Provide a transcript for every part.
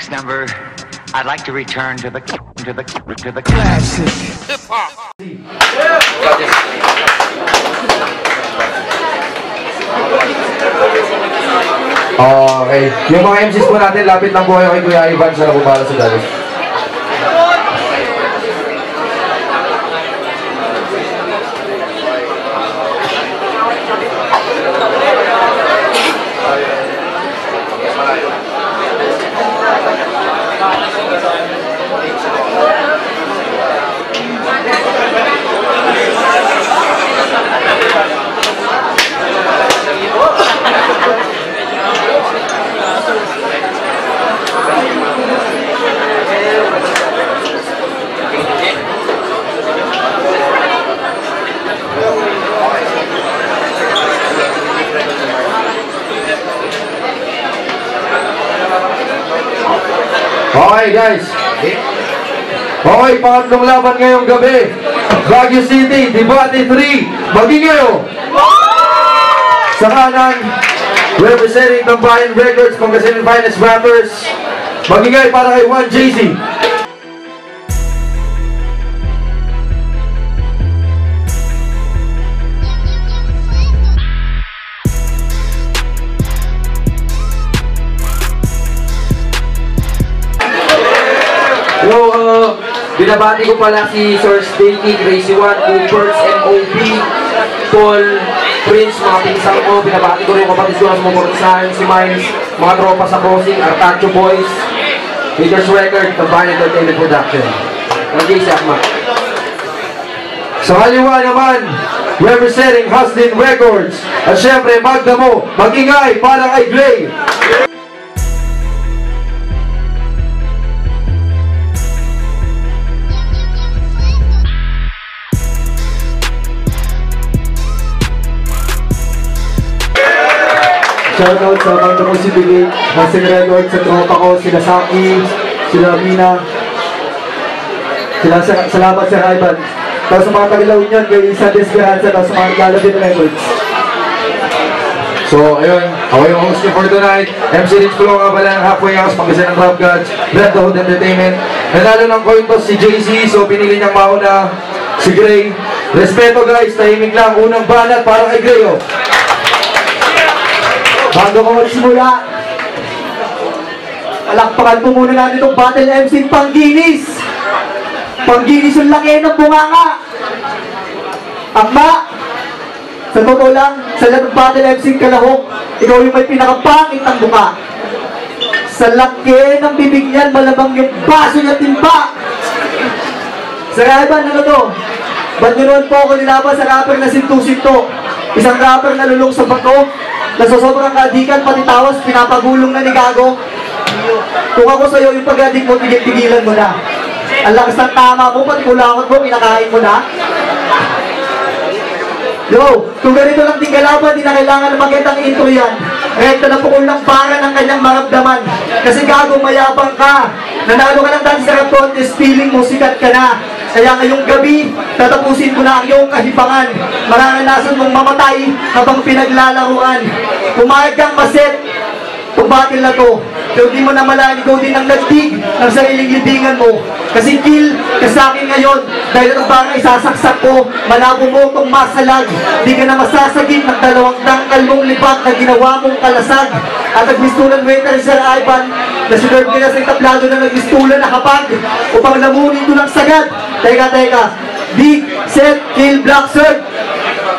next number, I'd like to return to the classic hip hop. Okay, yung mga MCs po natin, lapit lang po kayo kay Kuya Ivan sa nakubala sa galis. Okay guys, okay, pangatlong laban ngayong gabi, Baguio City, Debate 3, Magingay sa kanan, representing Tambayan Records, Pangasinan Finest Rappers, Magingay para kay 1JC. Hello, binabati ko pala si Sir Stinky, Crazy One, Coopers, MOB, Paul, Prince, mga pinsang ko. Binabati ko rin kapatid ko sa Mumursahan, si Mines, mga tropa sa Crossing, Artacho Boys, Haters Record, Tambayan Entertainment Production. Okay, si Akma. Sa kaliwa naman, representing Haslin Records, at syempre Magda mo, Magingay para kay Glay. Shoutout sa banda ko si Bigay, Haslin Records, sa tropa ko, sila Saki, sila Mina, sila salamat sa Ivan. Tapos sa mga Tagilaw niyan, kay Isa Desperanza, tapos sa mga Lalabin Records. So, ayun, ako yung host niyo for tonight. MC Rich Pulo nga pala ng Halfway House, Pangasinan Rap Gods, Red Hood Entertainment. Nanalo ng coin toss si JC, so pinili niyang mauna si Gray. Respeto guys, tahimik lang, unang banat para kay Gray. Bago ko magsimula, palakpakan po muna natin itong Battle MC Pangginis. Pangginis yung laki ng bunganga. Akma, sa totoo lang, sa lahat ng Battle MC Kalahok, ikaw yung may pinakapangit ang buka. Sa laki ng bibig niyan, malamang yung baso niya timba. Sa Ivan, ano to? Ba't ganoon po ako nilaban sa rapper na Sinto-Sinto? Isang rapper na lulong sa bato, nasosobrang kaadikan, pati tawas, pinapagulong na ni Gago. Kung ako sa'yo, yung pag-adik mo, tigil-tigilan mo na. Ang lakas ng tama mo, pati kulakot mo, pinakain mo na. Yo, kung ganito lang din kalaban, di na kailangan na magandang intro yan. Rekta na pukul ng para ng kanyang maramdaman. Kasi Gago, mayabang ka. Nanalo ka ng dance sa rap contest, feeling mo, sikat ka na. Kaya ngayong gabi, tatapusin ko na ang iyong kahibangan. Mararanasan mong mamatay habang pinaglalaruan. Pumayag kang maset, itong battle na to. Pero di mo na malaman, ikaw din ang nagtig ng sariling libingan mo. Kasi kill ka sa akin ngayon, dahil itong parang isasaksak ko, malabo mo itong masalag. Di ka na masasagit ng dalawang tangkal mong lipat na ginawa mong kalasag. At nagmistulan mo yung Sir Ivan, na sinerve nila sa itablado na nagmistulan na kapag upang lamunin ko ng sagad. Teka, Big, set, kill, block, serve.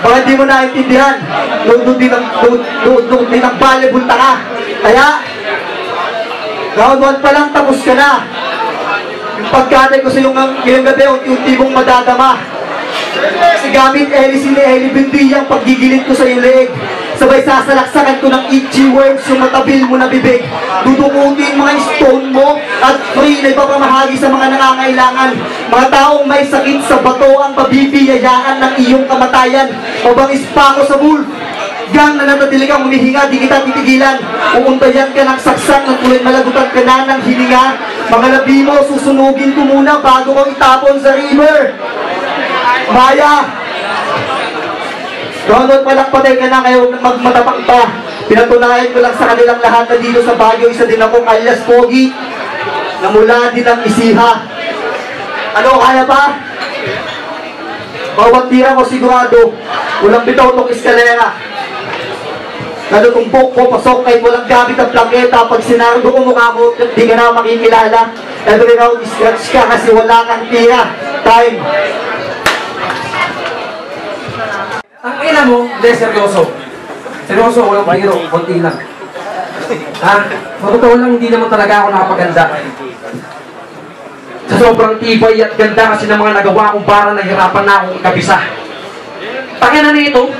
Baka di mo naintindihan. Doon din ang balibulta ka. Kaya, round 1 pa lang, tapos ka na. Yung pagkatay ko sa iyong gabi, unti-unti mong madadama. Kasi gamit Eli Binti ang paggigilid ko sa iyong leeg. Sabay sasalaksakan ko ng itchy worms yung matabil mo na bibig. Dudukutin mga stone mo at free na ipapamahagi sa mga nangangailangan. Mga taong may sakit sa bato ang pabibiyayaan ng iyong kamatayan. Mabangis pa ako sa wolf. Gang na natatilig kang humihinga, di kita titigilan. Uuntayan ka ng saksak ng tuloy malagutan ka na ng hininga. Mga labi mo, susunugin ko muna bago ko itapon sa river. Maya! Ronald, palakpatay ka na kayo magmatapang pa. Pinatunayan ko lang sa kanilang lahat na dito sa Baguio, isa din akong alias Pogi. na mula din ang isiha. Ano, kaya ba? Bawat tira ko sigurado, walang bitaw tong eskalera. Nalutumpok ko, pasok kahit walang gamit ang plaketa. Pag sinardo ko mukha mo, di ka na makikilala. Every round, scratch ka kasi wala kang tira. Time. Ang ina mo, hindi, seryoso. Seryoso, walang biro, konti lang. Ha? Sa totoo lang, hindi naman talaga ako nakapaganda. Sa sobrang tibay at ganda kasi ng mga nagawa kong para nahirapan na akong ikabisa. Tangin na nito,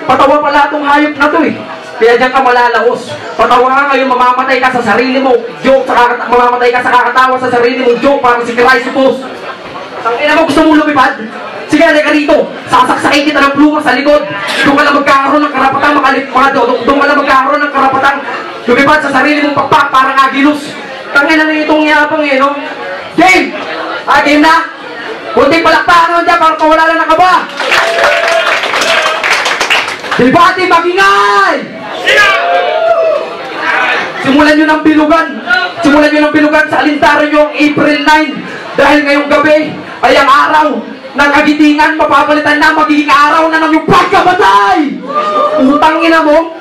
patawa pala itong hayop na to eh. Kaya diyan ka malalaos. Patawa ka ngayon, mamamatay ka sa sarili mo. Joke, mamamatay ka sa kakatawa sa sarili mo. Joke, parang si Chrysippus. Tangin na mo, gusto mong lumipad? Sige, halika rito. Sasaksakin kita ng pluma sa likod. Doon ka lang magkakaroon ng karapatang doon ka lang magkakaroon ng karapatang lumipad sa sarili mong pakpak parang Agilus. Tangin na itong yapang eh, no? Game! Game na? Kunting palakpakan naman dyan para kawala lang ng kaba. Debate magingay! Simulan nyo ng bilugan. Simulan nyo ng bilugan sa alintaro nyo ang April 9. Dahil ngayong gabi ay ang araw ng kagitingan, mapapalitan na, magiging araw na ng yung pagkamatay! Utang ina mo,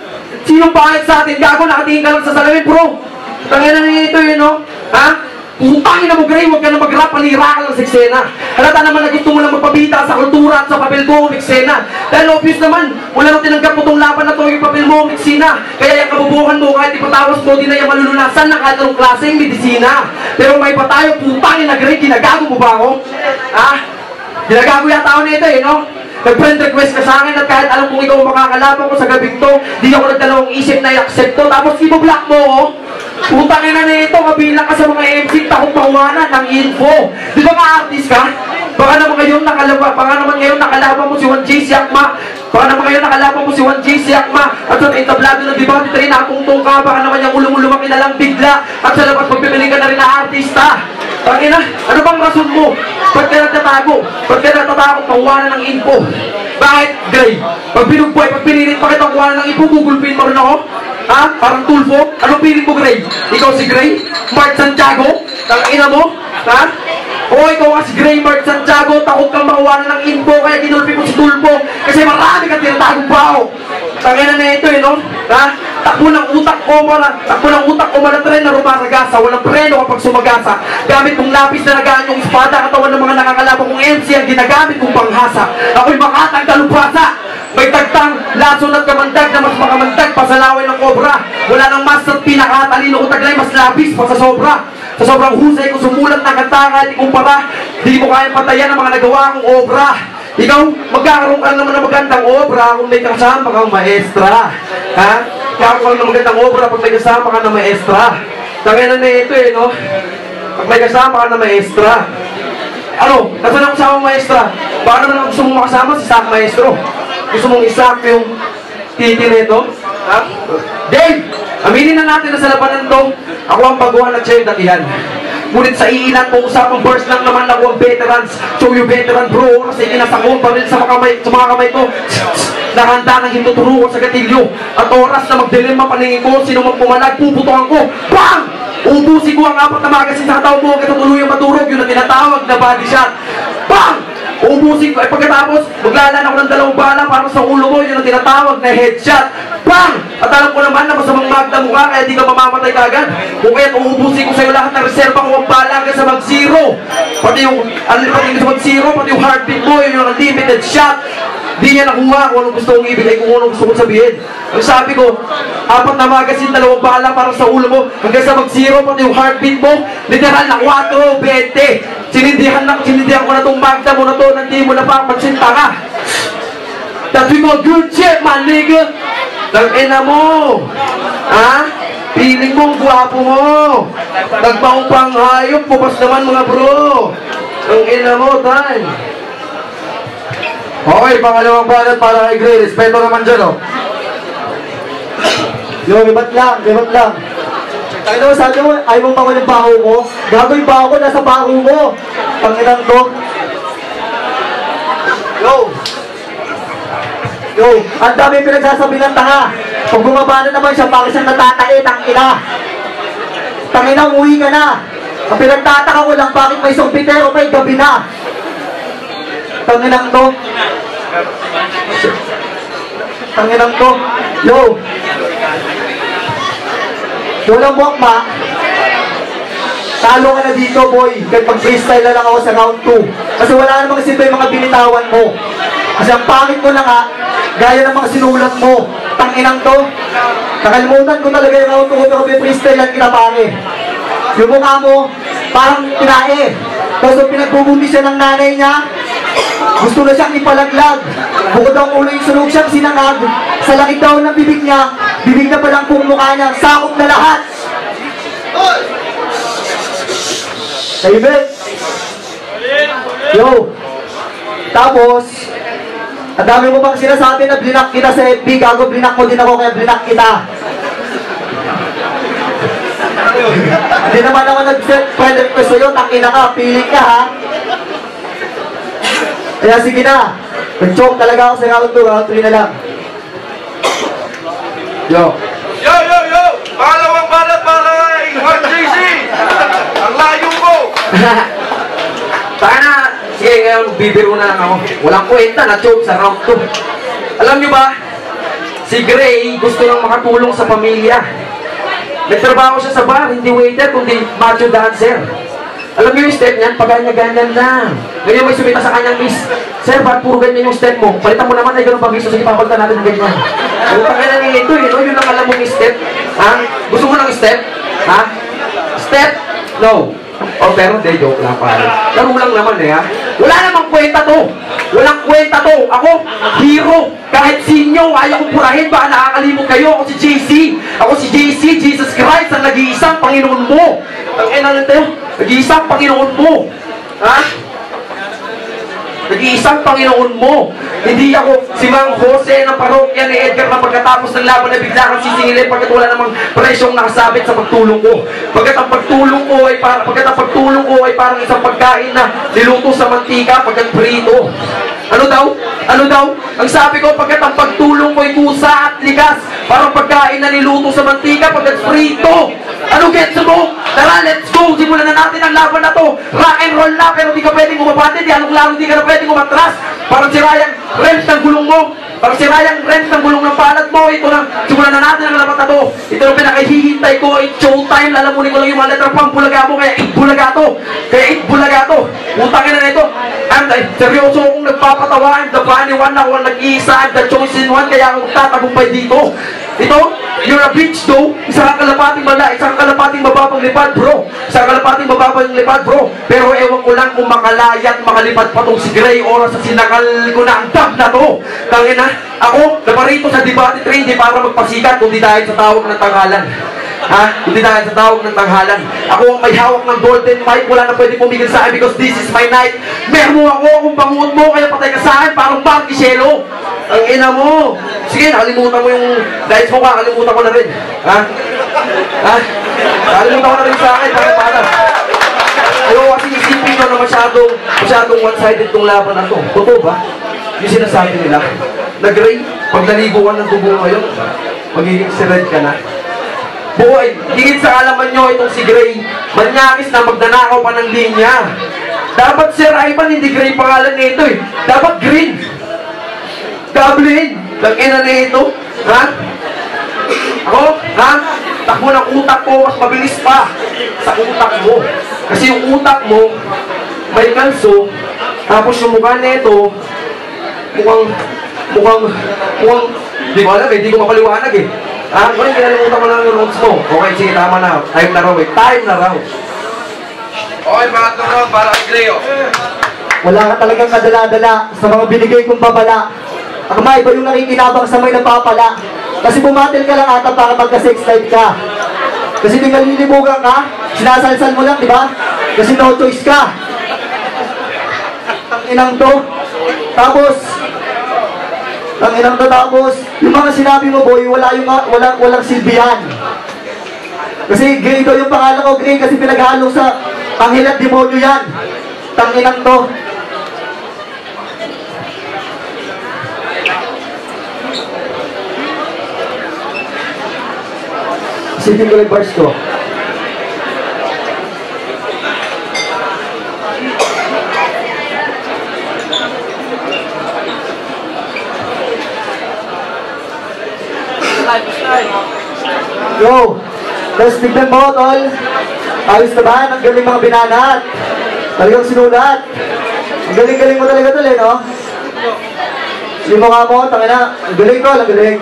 sinong pangit sa atin? Gago, nakatingin ka lang sa salamin, bro. Tangina na ito yun, no? Ha? Utang ina mo, Gray, huwag ka na mag-rap, panira ka lang sa eksena. Halata naman na gusto mo lang magpabita sa kultura at sa papel mo, eksena. Dahil obvious naman, wala nang tinanggap mo itong laban na to, yung papel mo, eksena. Kaya yung kabubuhan mo, kahit ipatawas mo, di na yung malulunasan ng kahit anong klaseng medisina. Pero may patayo, putang ina, Gray, ginagago mo ba ako? Ha? Ginagago yata ako nito eh, no? Nag-friend request ka sa akin at kahit alam kong ikaw makakalaban ko sa gabing to, di ako nagdalawang isip na i-accept to, tapos ibablock mo, oh. Putang ina na ito, kabilang ka sa mga MC, takot makuhanan ng info. Di ba ka-artist ka? Baka naman ngayon nakalaban mo si 1J Siakma. Baka naman ngayon nakalaban mo si 1J Siakma. At sa entablado ng debate, tayo nakatungtong ka. Baka naman yung ulong-ulong makilalang bigla. At sa labas, magpipiling ka na rin na artista. Tangina, ano bang rason mo? Ba't ka nagtatago? Ba't ka nagtatakot makuhanan ng info? Bakit, Gray? Pag binugboy, pag pinilit pa kitang kuhanan ng info, gugulpin mo rin ako? Ha? Parang tulfo? Anong pilit mo, Gray? Ikaw si Gray? Mark Santiago? Tangina mo? Ha? O ikaw nga si Gray Mark Santiago, takot kang makuhanan ng info, kaya kinulpi ko si Tulfo, kasi marami kang tinatagong bao. Tangina na ito eh, no? Ha? Takbo ng utak ko malatren na rumaragasa, walang preno kapag sumagasa. Gamit kong lapis na nagaan yung espada, katawan ng mga nakakalabang kong MC ang ginagamit kong panghasa. Ako'y makatang kalupasa. May tagtang, lason at kamandag na mas makamandag pa sa laway ng kobra. Wala nang mas at pinakatalino ko taglay, mas labis pa sa sobra. Sa sobrang husay ko sumulat na kanta, di kumpara. Di mo kayang patayan ang mga nagawa kong obra. Ikaw, magkakaroon ka naman ng magandang obra kung may kasama kang maestra. Ha? Magkakaroon ng magandang obra pag may kasama ka ng maestra. Tangina na ito eh, no? Pag may kasama ka ng maestra. Ano? Kasi na kasama ng maestra. Baka naman gusto mong makasama si Sak Maestro. Gusto mong isak yung titi nito? Ha? Dave! Aminin na natin na sa labanan to, ako ang baguhan at siya yung datihan. Ngunit sa iilan kung usapang burst lang naman ako ang veterans. So yung veteran bro, kasi inasakon pa rin sa mga kamay ko. Nakahanda ng hintuturo ko sa gatilyo. At oras na magdilim ang paningin ko, sino mang pumalag, puputukan ko. Bang! Ubusin ko ang 4 na magasin sa katao mo, katutuluyang maturog, yun ang tinatawag na body shot. Bang! Ubusin ko, pagkatapos, maglalaan ako ng 2 bala para sa ulo mo, yun ang tinatawag na headshot. Bang! At alam ko naman na masamang magda mo ka, kaya di ka mamamatay kagad. Kung kaya uubusin ko sa'yo lahat ng reserva ko ang bala hanggang sa mag-zero. Pati yung sa mag-zero, pati yung heartbeat mo, yun yung unlimited shot. Di niya nakuha kung anong gusto kong ibigay, kung anong gusto kong sabihin. Ang sabi ko, 4 na magasin, 2 bala para sa ulo mo, hanggang sa mag-zero, pati yung heartbeat mo, literal na 4-20. Sinindihan ko na itong magda mo na to, hindi mo napapansin ka. That we call good shit, my nigga. Nag-ina mo. Ha? Piling mo, guwapo mo. Nagbaong pang hayop, pupas naman mga bro. Nag-ina mo, tay. Okay, pangalawang banat para kay Gray. Respeto naman dyan, oh. Yo, libat lang. Ano, sabi mo, ayaw mo pa ko ng baho mo? Gago yung baho ko, nasa baho mo. Panginang to. Yo, ang dami pinagsasabi ng tanga. Pag bumaba na naman siya, bakit siyang natatakit, ang ina. Tangina, umuwi ka na. Ang pinagtataka ko lang, bakit may sumpitero may gabi na? Tanginang to. Tanginang to. Yo. Walang bukma. Talo ka na dito, boy. Kahit mag-freestyle na lang ako sa round 2. Kasi wala namang sito yung mga binitawan mo. Kasi ang pangit mo na nga, gaya ng mga sinulat mo. Tanginang to. Nakalimutan ko talaga yung round 2 ko, pero freestyle lang kita, pare. Yung mukha mo, parang tinae. Tapos pinagbubunti siya ng nanay niya, gusto na siyang ipalaglag. Bukod ang ulo yung sunog siyang sinangag. Sa laki daw ng bibig niya pa lang pong mukha niya, sakop na lahat. David. Yo. Tapos, ang dami mo pang sinasabi na blinak kita sa FB. Gago, blinak mo din ako, kaya blinak kita. Hindi naman ako nag-set friend request sa'yo, takina ka, piling ka ha. Kaya sige na, nag-choke talaga ako sa round 2, round 3 na lang. Yo. Yo, yo, yo! Pangalawang balat para kay Juan JC! Ang layo mo! Sana, sige ngayon, bibiro na lang ako. Walang kwenta, na-choke sa round 2. Alam nyo ba, si Gray gusto lang makatulong sa pamilya. Nagtrabaho siya sa bar, hindi waiter, kundi macho dancer. Alam niyo yung step niyan, paganya-ganyan lang. Ngayon may sumita sa kanyang miss, Sir, ba't puro ganyan yung step mo? Palitan mo naman ay ganun pag-miss, sige, papalitan natin ng ganyan. Ang pangalan nila ito, yun lang alam mong step. Ha? Gusto mo ng step? Ha? Step? No. Oh, pero hindi, joke lang pare. Laro lang naman eh, ha? Wala namang kwenta to. Walang kwenta to. Ako, hero. Kahit sinyo, ayaw kong purahin. Baka nakakalimot kayo. Ako si JC. Ako si JC, Jesus Christ, ang nag-iisang Panginoon mo. Ang ina tayo, nag-iisang Panginoon mo. Ha? Nag-iisang Panginoon mo. Hindi ako si Mang Jose ng parokya ni Edgar na pagkatapos ng laban na bigla kang sisingilin pagkat wala namang presyong nakasabit sa pagtulong ko. Pagkat ang pagtulong ko ay parang isang pagkain na niluto sa mantika pagkat prito. Ano daw? Ano daw? Ang sabi ko, pagkat ang pagtulong ko ay kusa at ligas, parang pagkain na niluto sa mantika pagkat prito. Ano gets mo? Tara, let's go! Simulan na natin ang laban na to. Rock and roll na, pero di ka pwedeng umabante. Di anong laro, di ka na pwedeng umatras. Parang sirayang rems ng gulong mo. Parang sirayang rems ng gulong ng palad mo. Ito na, simulan na natin ang laban na to. Ito ang pinakahihintay ko. It's showtime. Lalamunin ko lang yung mga letra pang bulaga mo. Kaya itbulaga to. Kaya itbulaga to. Utangin na nito. Seryoso akong nagpapatawa. I'm the funny one. Ako ang nag-iisa. I'm the chosen one. Kaya akong tatagumpay dito. Ito, you're a bitch though. Isang kalapating mala, isang kalapating mababang lipad bro. Isang kalapating mababang lipad bro. Pero ewan ko lang kung makalaya at makalipad pa tong si Gray. Oras sa sinakal ko na ang dam na to. Tangin na, ako, naparito sa debate train, di para magpasikat, kundi dahil sa tawag ng tanghalan. Ha? Kundi dahil sa tawag ng tanghalan. Ako ang may hawak ng golden mic, wala na pwede pumigil sa akin because this is my night. Meron mo ako kung banguot mo, kaya patay ka sa akin, parang Mark Ishelo. Ang ina mo. Sige, nakalimutan mo yung guys mo, kakalimutan ko na rin. Ha? Ha? Nakalimutan ko na rin sa akin, para. Ayaw kasi isipin ko na masyadong one-sided tong laban na to. Totoo ba? Yung sinasabi nila. Nag-Gray, pag naliguan ng dugo ngayon, magiging si-red ka na. Buhay, higit sa alaman nyo itong si Gray, manyakis na magnanakaw pa ng linya. Dapat Sir Ivan, hindi Gray pangalan nito eh. Dapat Green. Goblin. Lagyan na nito. Ha? Ako? Ha? Takbo ng utak ko, mas mabilis pa sa utak mo. Kasi yung utak mo, may kalso, tapos yung mukha nito, mukhang, di ko alam eh, di ko mapaliwanag eh. Ah, kung kinalimutan mo lang yung notes mo. Okay, sige, tama na. Time na raw eh. Time na raw. Okay, pangatlong round para kay Greo. Wala ka talagang kadala-dala sa mga binigay kong babala. Ang iba yung nakikinabang sa may napapala. Kasi bumatil ka lang ata para magka-sex life ka. Kasi di nalilibugan ka, sinasalsal mo lang, di ba? Kasi no choice ka. Ang inang to. Tapos, yung mga sinabi mo boy, walang silbihan. Kasi Gray daw yung pangalan ko, Gray, kasi pinaghalo sa anghel at demonyo yan. Tanginang to. Isipin ko lang bars ko. Yo! Tapos tignan mo, tol. Ayos na ba? Ang galing mga binanat. Talagang sinulat. Ang galing-galing mo talaga, tol, no? Yung mukha mo, tangina. Ang galing, tol. Ang galing.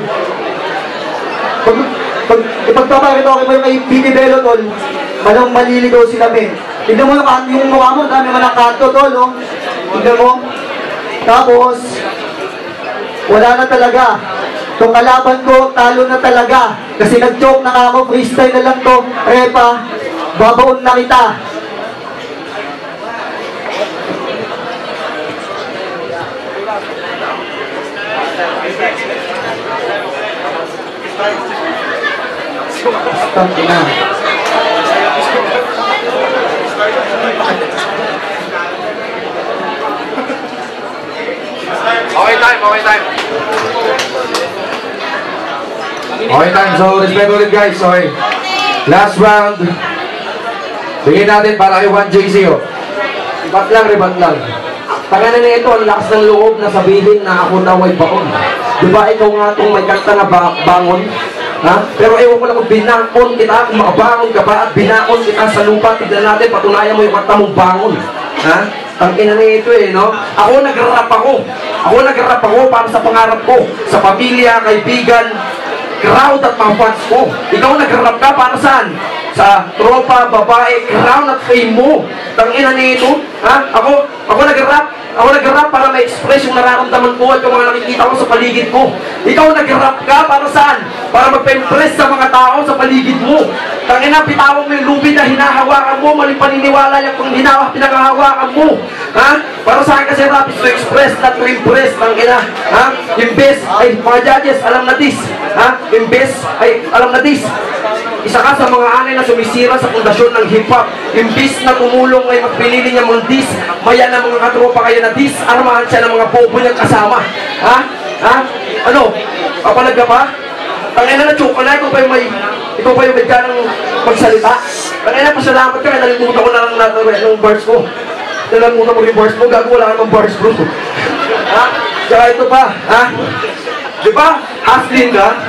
Ipagpapakita ko mo yung kay Pini Bello, tol. Malang maliligaw si kami. Tignan mo yung mukha mo. Dami man ang kanto, tol, no? Tignan mo. Tapos, wala na talaga. Itong kalaban ko, talo na talaga. Kasi nag-joke na ako, freestyle na lang to. Repa, babaon na kita. Stop na. Okay time, okay time. Okay time, so respect ulit guys, okay. Last round. Bigyan natin para kay 1JC, oh. Ribat lang. Tagana na ito, ang lakas ng loob na sabihin na ako daw ay baon. Diba ikaw nga itong may kanta na bangon? Ha? Pero ewan ko lang kung binakon kita, kung makabangon ka ba at binakon kita sa lupa, tignan natin, patunayan mo yung kanta mong bangon. Ha? Tangina na ito eh, no? Ako nag-rap ako para sa pangarap ko, sa pamilya, kaibigan, crowd at mga fans ko. Ikaw nag-rap ka para saan? Sa tropa, babae, crown at fame mo. Tangina na ito, ha? Ako nag-rap para ma-express yung nararamdaman ko at yung mga nakikita ko sa paligid ko. Ikaw nag-rap ka para saan? Para mag-impress sa mga tao sa paligid mo. Tangina, bitawan mo yung lubid na hinahawakan mo, mali paniniwala yung pinakahawakan mo. Ha? Para saan kasi rap is to express, not to impress. Tangina, ha? Imbes, ay mga judges, alam na this. Ha? Imbes, ay alam na this. Isa ka sa mga anay na sumisira sa pundasyon ng hip-hop. Imbis na tumulong ay magpinili niya mong dis. Maya na mga katropa kayo na dis. Armahan siya ng mga bobo niyang kasama. Ha? Ha? Ano? Kapalag ka pa? Tangina na choke ka na. Ikaw pa yung medya ng magsalita. Tangina, pasalamat ka. Nalimutan ko na lang natin ng bars ko. Nalimutan mo yung bars mo. Gago, wala ka ng bars, bro. Ha? Tsaka ito pa. Ha? Diba? Haslin ka?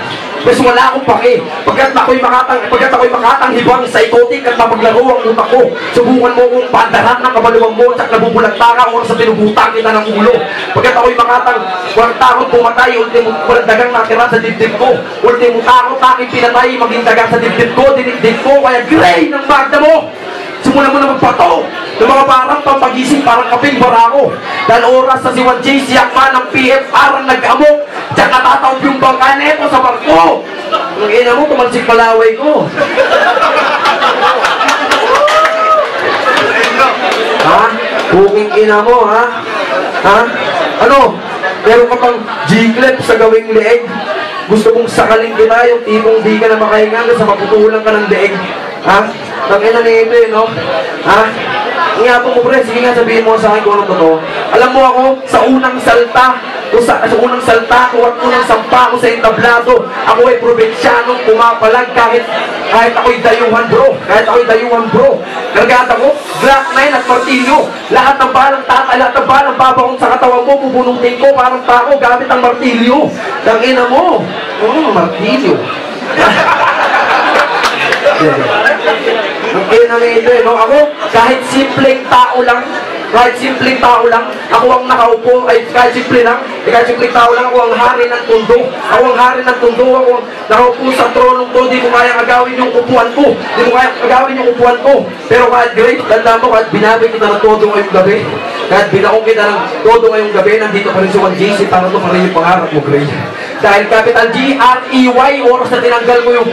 Mas wala akong pake. Pagkat ako'y makatang hibang psychotic at mapaglaro ang utak ko. Subukan mo kung paandaran ng kabaluwang mo at nabubulagta ka oras sa pinubutang kita ng ulo. Pagkat ako'y makatang walang takot pumatay, ultimo walang dagang natira sa dibdib ko. Ultimo takot aking pinatay, maging dagang sa dibdib ko, dinigdib ko, kaya gray ng magda mo. Simula mo na magpato ng mga parang pampagising parang kaping barako. Dahil oras sa si 1J, siyak pa ng PF parang nag-amok. Diyan natatawag yung bangka neto sa barko. Ang ina mo, tumalsik palaway ko. Ha? Buking ina mo, ha? Ha? Ano? Meron ka pang G-clip sa gawing leeg. Gusto mong sakalin kita yung tipong di ka na makahinga sa maputulang ka ng leeg. Ha? Tangina na ito eh, no? Ha? Ingapon mo, pre. Sige nga, sabihin mo sa akin kung ano totoo. Alam mo ako, sa unang salta, unang sampa ako sa entablado. Ako ay probinsyanong pumapalag kahit ako'y dayuhan, bro. Kargat ako, Glock 9 at martilyo. Lahat ng balang babakong sa katawan mo, pupunutin ko, parang pako, gamit ang martilyo. Tangina mo. Martilyo. Kaya namin ito eh, no? Ako, kahit simpleng tao lang, ako ang nakaupo, kahit simpleng tao lang, ako ang hari ng tundo. Ako ang nakaupo sa tronong to, di mo kaya agawin yung upuan ko. Pero kahit great, tanda mo, kahit binabi kita ng todo ngayong gabi, kahit binaong kita ng todo ngayong gabi, nandito pa rin si 1JC, para ito pa rin yung pangarap mo, Gray. Dahil capital G-R-E-Y, oras na tinanggal mo yung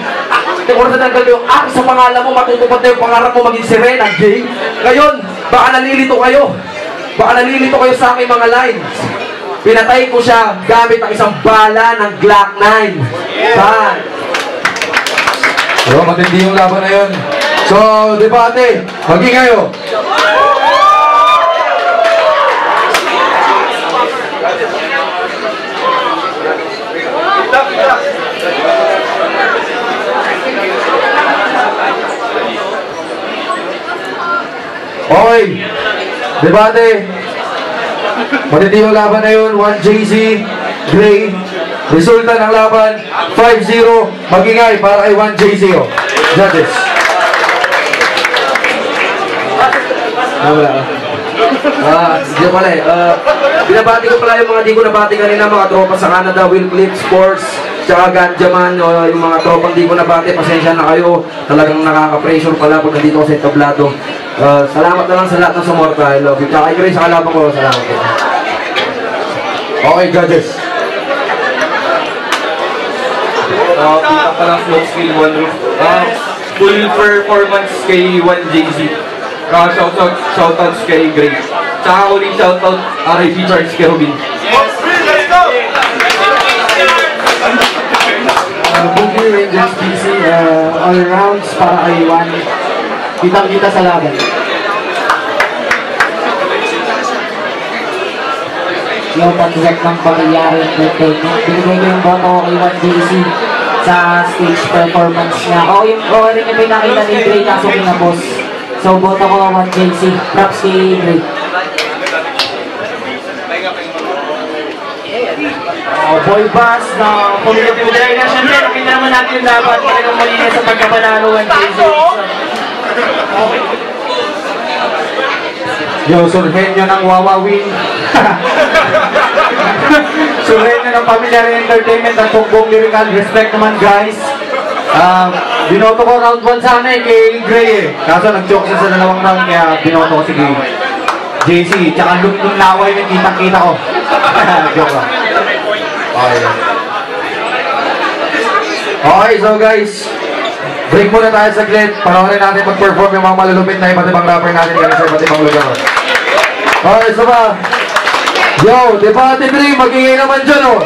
sa pangalan mo, matutupad na yung pangarap mo maging Serena, Jay. Ngayon, baka nalilito kayo sa aking mga lines. Pinatay ko siya gamit ang isang bala ng Glock 9. Saan? So, matindi yung laban na yun. So, debate, maging kayo. Okay, debate. Matindi yung laban na yun. 1JC, Gray, Resulta ng laban, 5-0. Magingay para kay 1JC. Judges. Hindi pala eh. Binabati ko pala yung mga di ko nabati kanina, mga tropa sa Canada, Will Clip Sports, tsaka Ganjaman, yung mga tropang di ko nabati, pasensya na kayo. Talagang nakaka-pressure pala pag nandito ko sa entablado. Salamat na lang sa lahat ng sumorta. I love you. Tsaka kayo rin sa kalaban ko. Salamat po. Okay, judges. Kita pa lang slow skill, one roof. Full performance kay 1JC. Shoutouts kay Gray. Tsaka uling shoutout RIP Charles kay Robin. Let's go! Boogie Rangers PC, all rounds para kay Juan. Kitang-kita sa laban. Yung pag-direct ng Pangyayari Entertainment. Binigay ko yung boto ko kay 1JC sa stage performance niya. Okay rin yung pinakita ni Gray kaso kinapos. So boto ko 1JC. Props kay Gray. Boy Bass na pumilag-pumilag na. Siyempre, nakita naman natin yung laban. Talagang malinis sa pagkapanalo 1JC. Yo, survey nyo ng Wawawin. Survey nyo ng Familiar Entertainment at Tugbong Lyrical. Respect naman guys. Binoto ko round 1 sana kay Gray eh. Kaso nag-joke siya sa dalawang round kaya binoto ko si Gray. JC, tsaka nung laway na kitang-kita ko. Joke lang. Okay, so guys, break muna tayo saglit. Panoorin natin mag-perform yung mga malulupit na iba't ibang rapper natin galing sa iba't ibang lugar. Okay, so ba? Yo, di ba Ate Dre, magingay naman dyan oh.